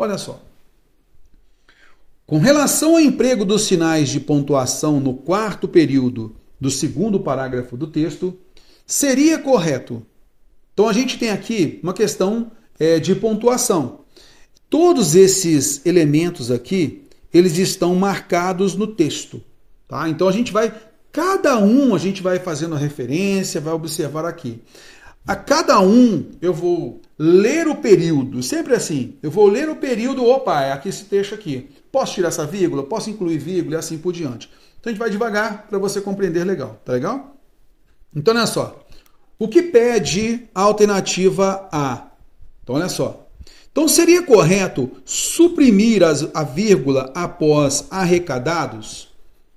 Olha só. Com relação ao emprego dos sinais de pontuação no quarto período do segundo parágrafo do texto, seria correto. Então a gente tem aqui uma questão de pontuação. Todos esses elementos aqui, eles estão marcados no texto. Tá? Então a gente vai fazendo a referência, vai observar aqui. A cada um eu vou ler o período, sempre assim. Eu vou ler o período, opa, é aqui esse texto aqui. Posso tirar essa vírgula? Posso incluir vírgula e assim por diante. Então a gente vai devagar para você compreender legal. Tá legal? Então olha só. O que pede a alternativa A? Então olha só. Então seria correto suprimir a vírgula após arrecadados?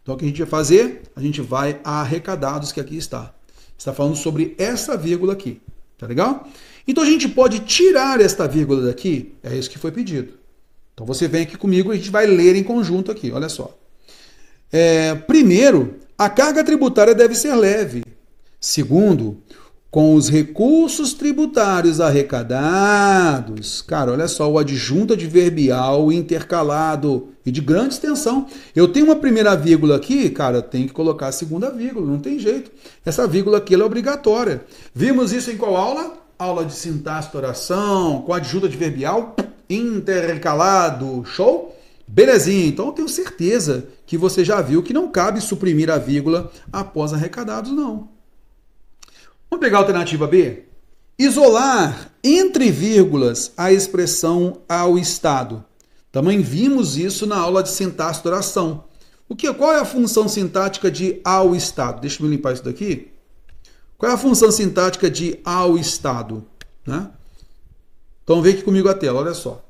Então o que a gente vai fazer? A gente vai a arrecadados, que aqui está. Está falando sobre essa vírgula aqui. Tá legal? Então a gente pode tirar esta vírgula daqui. É isso que foi pedido. Então você vem aqui comigo e a gente vai ler em conjunto aqui. Olha só. Primeiro, a carga tributária deve ser leve. Segundo, com os recursos tributários arrecadados. Cara, olha só, o adjunto adverbial intercalado e de grande extensão. Eu tenho uma primeira vírgula aqui, cara, eu tenho que colocar a segunda vírgula, não tem jeito. Essa vírgula aqui ela é obrigatória. Vimos isso em qual aula? Aula de sintaxe da oração, com adjunto adverbial intercalado. Show? Belezinha. Então eu tenho certeza que você já viu que não cabe suprimir a vírgula após arrecadados, não. Vamos pegar a alternativa B? Isolar entre vírgulas a expressão ao Estado. Também vimos isso na aula de sintaxe da oração. Qual é a função sintática de ao Estado? Deixa eu limpar isso daqui. Qual é a função sintática de ao Estado? Né? Então vem aqui comigo a tela, olha só.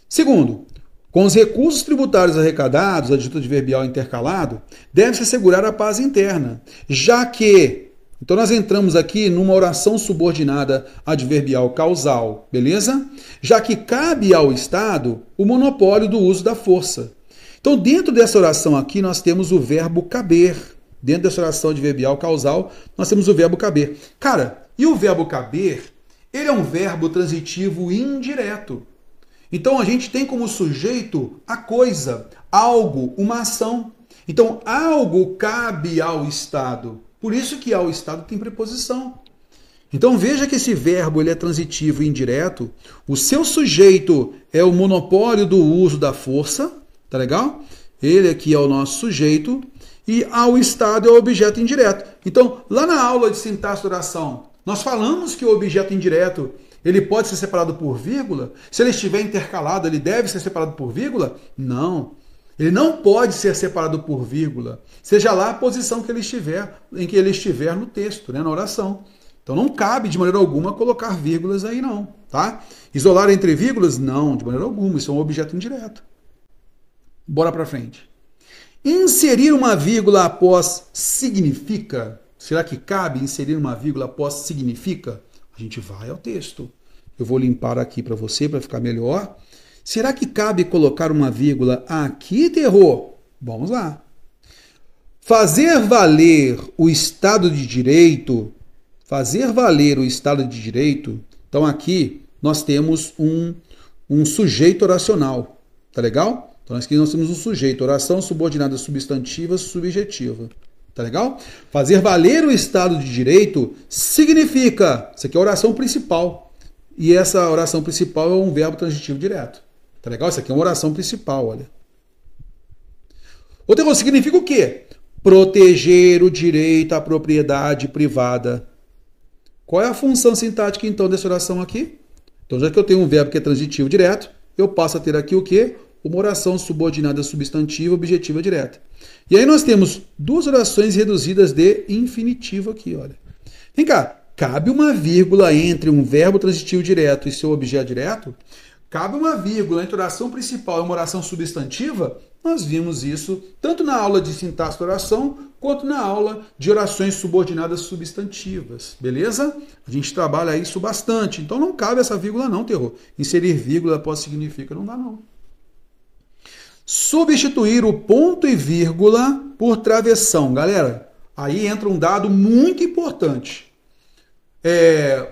Segundo, com os recursos tributários arrecadados, adjunto adverbial intercalado, deve-se assegurar a paz interna, já que... Então nós entramos aqui numa oração subordinada adverbial causal, beleza? Já que cabe ao Estado o monopólio do uso da força. Então dentro dessa oração aqui nós temos o verbo caber. Dentro dessa oração adverbial causal nós temos o verbo caber. Cara, e o verbo caber, ele é um verbo transitivo indireto. Então a gente tem como sujeito a coisa, algo, uma ação. Então algo cabe ao Estado. Por isso que ao Estado tem preposição. Então veja que esse verbo ele é transitivo e indireto. O seu sujeito é o monopólio do uso da força. Tá legal? Ele aqui é o nosso sujeito. E ao Estado é o objeto indireto. Então, lá na aula de sintaxe da oração, nós falamos que o objeto indireto ele pode ser separado por vírgula. Se ele estiver intercalado, ele deve ser separado por vírgula? Não. Ele não pode ser separado por vírgula, seja lá a posição que ele estiver, em que ele estiver no texto, né, na oração. Então não cabe de maneira alguma colocar vírgulas aí não, tá? Isolar entre vírgulas? Não, de maneira alguma, isso é um objeto indireto. Bora para frente. Inserir uma vírgula após significa? Será que cabe inserir uma vírgula após significa? A gente vai ao texto. Eu vou limpar aqui para você, para ficar melhor. Será que cabe colocar uma vírgula aqui, terror? Vamos lá. Fazer valer o Estado de Direito. Fazer valer o Estado de Direito. Então aqui nós temos um sujeito oracional. Tá legal? Então aqui nós temos um sujeito. Oração subordinada substantiva, subjetiva. Tá legal? Fazer valer o Estado de Direito significa... Isso aqui é a oração principal. E essa oração principal é um verbo transitivo direto. Tá legal? Isso aqui é uma oração principal, olha. Outra coisa, significa o quê? Proteger o direito à propriedade privada. Qual é a função sintática, então, dessa oração aqui? Então, já que eu tenho um verbo que é transitivo direto, eu passo a ter aqui o quê? Uma oração subordinada substantiva objetiva direta. E aí nós temos duas orações reduzidas de infinitivo aqui, olha. Vem cá, cabe uma vírgula entre um verbo transitivo direto e seu objeto direto? Cabe uma vírgula entre a oração principal e uma oração substantiva? Nós vimos isso tanto na aula de sintaxe da oração, quanto na aula de orações subordinadas substantivas. Beleza? A gente trabalha isso bastante. Então não cabe essa vírgula não, terror. Inserir vírgula após significa não dá não. Substituir o ponto e vírgula por travessão. Galera, aí entra um dado muito importante.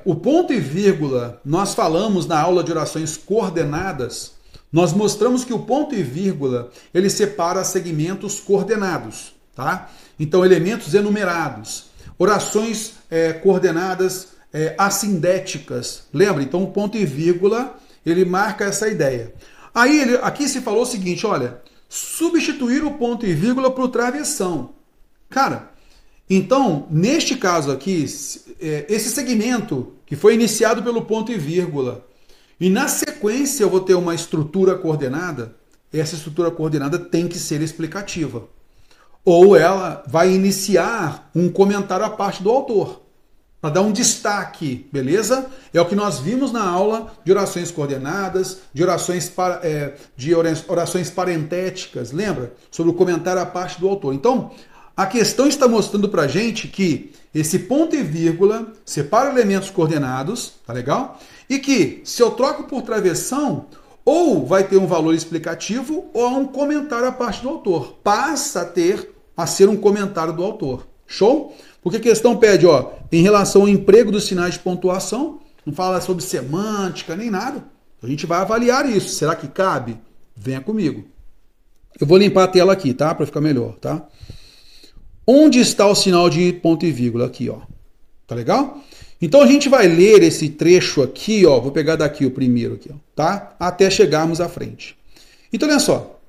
O ponto e vírgula, nós falamos na aula de orações coordenadas, nós mostramos que o ponto e vírgula, ele separa segmentos coordenados, tá? Então, elementos enumerados, orações coordenadas assindéticas. Lembra? Então, o ponto e vírgula, ele marca essa ideia. Aí, aqui se falou o seguinte, olha, substituir o ponto e vírgula por travessão. Cara, então, neste caso aqui, esse segmento que foi iniciado pelo ponto e vírgula, e na sequência eu vou ter uma estrutura coordenada, essa estrutura coordenada tem que ser explicativa. Ou ela vai iniciar um comentário à parte do autor, para dar um destaque, beleza? É o que nós vimos na aula de orações coordenadas, de orações parentéticas, lembra? Sobre o comentário à parte do autor. Então, a questão está mostrando para a gente que esse ponto e vírgula separa elementos coordenados, tá legal? E que, se eu troco por travessão, ou vai ter um valor explicativo, ou um comentário à parte do autor. Passa a ser um comentário do autor. Show? Porque a questão pede, ó, em relação ao emprego dos sinais de pontuação, não fala sobre semântica, nem nada. A gente vai avaliar isso. Será que cabe? Venha comigo. Eu vou limpar a tela aqui, tá? Para ficar melhor, tá? Onde está o sinal de ponto e vírgula? Aqui, ó. Tá legal? Então a gente vai ler esse trecho aqui, ó. Vou pegar daqui o primeiro aqui, ó, tá? Até chegarmos à frente. Então, olha só.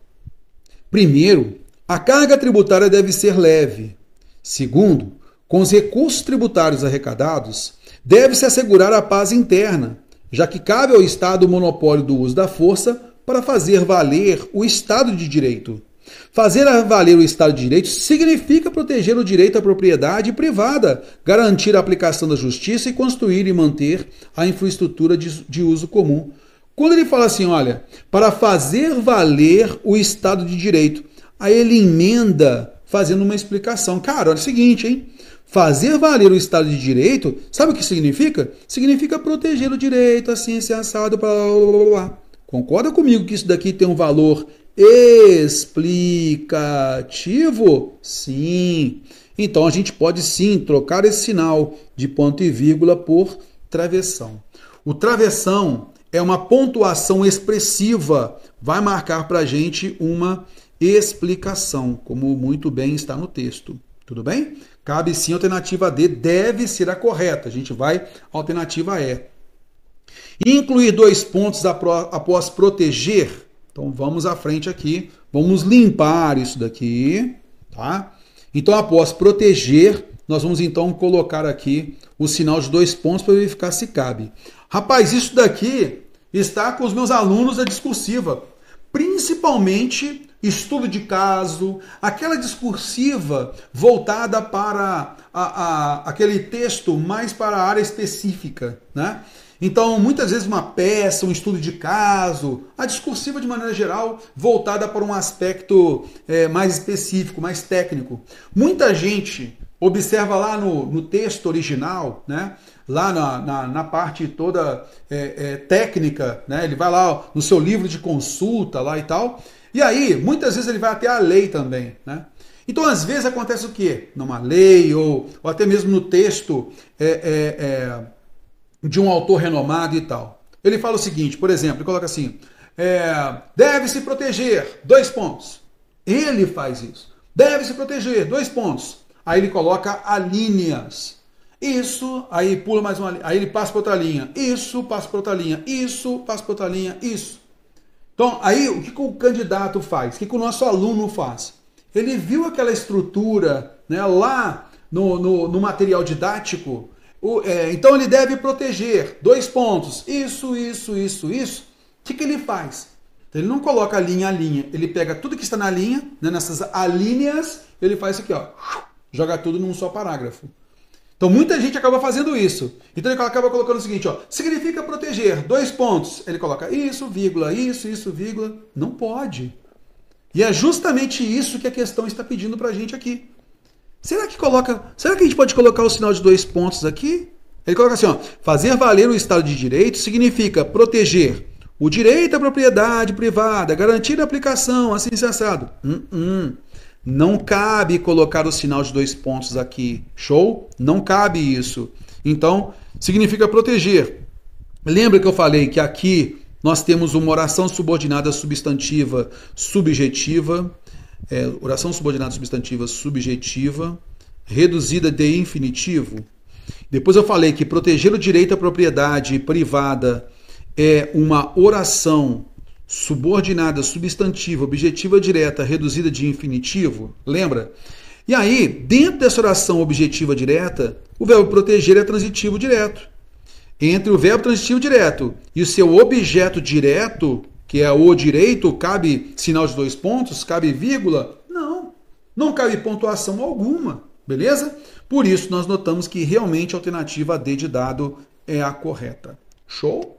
Primeiro, a carga tributária deve ser leve. Segundo, com os recursos tributários arrecadados, deve-se assegurar a paz interna, já que cabe ao Estado o monopólio do uso da força para fazer valer o Estado de Direito. Fazer valer o Estado de Direito significa proteger o direito à propriedade privada, garantir a aplicação da justiça e construir e manter a infraestrutura de uso comum. Quando ele fala assim, olha, para fazer valer o Estado de Direito, aí ele emenda fazendo uma explicação. Cara, olha o seguinte, hein? Fazer valer o Estado de Direito, sabe o que significa? Significa proteger o direito, assim, assim, assado, blá, blá, blá, blá. Concorda comigo que isso daqui tem um valor explicativo? Sim. Então a gente pode sim trocar esse sinal de ponto e vírgula por travessão. O travessão é uma pontuação expressiva, vai marcar para a gente uma explicação, como muito bem está no texto. Tudo bem? Cabe sim, a alternativa D deve ser a correta. A gente vai, alternativa E. Incluir 2 pontos após proteger. Então vamos à frente aqui, vamos limpar isso daqui, tá? Então após proteger, nós vamos então colocar aqui o sinal de 2 pontos para verificar se cabe. Rapaz, isso daqui está com os meus alunos da discursiva, principalmente estudo de caso, aquela discursiva voltada para aquele texto mais para a área específica, né? Então, muitas vezes uma peça, um estudo de caso, a discursiva de maneira geral voltada para um aspecto mais específico, mais técnico. Muita gente observa lá no texto original, né? Lá na parte toda técnica, né? Ele vai lá no seu livro de consulta lá e tal, e aí muitas vezes ele vai até a lei também, né? Então, às vezes acontece o quê? Numa lei ou até mesmo no texto de um autor renomado e tal. Ele fala o seguinte, por exemplo, ele coloca assim, deve-se proteger, 2 pontos. Ele faz isso. Deve-se proteger, 2 pontos. Aí ele coloca alíneas. Isso, aí pula mais uma linha, aí ele passa para outra linha. Isso, passa para outra linha. Isso, passa para outra linha. Isso. Então, aí o que o candidato faz? O que o nosso aluno faz? Ele viu aquela estrutura, né, lá no material didático. Então ele deve proteger 2 pontos. Isso, isso, isso, isso. O que ele faz? Então, ele não coloca linha a linha. Ele pega tudo que está na linha, né, nessas alíneas, ele faz isso aqui, ó, joga tudo num só parágrafo. Então muita gente acaba fazendo isso. Então ele acaba colocando o seguinte, ó, significa proteger 2 pontos. Ele coloca isso, vírgula, isso, vírgula. Não pode. E é justamente isso que a questão está pedindo para a gente aqui. Será que a gente pode colocar o sinal de 2 pontos aqui? Ele coloca assim, ó, fazer valer o Estado de Direito significa proteger o direito à propriedade privada, garantir a aplicação, assim assado. Não cabe colocar o sinal de 2 pontos aqui. Show? Não cabe isso. Então, significa proteger. Lembra que eu falei que aqui Nós temos uma oração subordinada substantiva subjetiva, oração subordinada substantiva subjetiva, reduzida de infinitivo. Depois eu falei que proteger o direito à propriedade privada é uma oração subordinada substantiva, objetiva direta, reduzida de infinitivo. Lembra? E aí, dentro dessa oração objetiva direta, o verbo proteger é transitivo direto. Entre o verbo transitivo direto e o seu objeto direto, que é o direito, cabe sinal de 2 pontos, cabe vírgula? Não cabe pontuação alguma, beleza? Por isso nós notamos que realmente a alternativa D de dado é a correta. Show?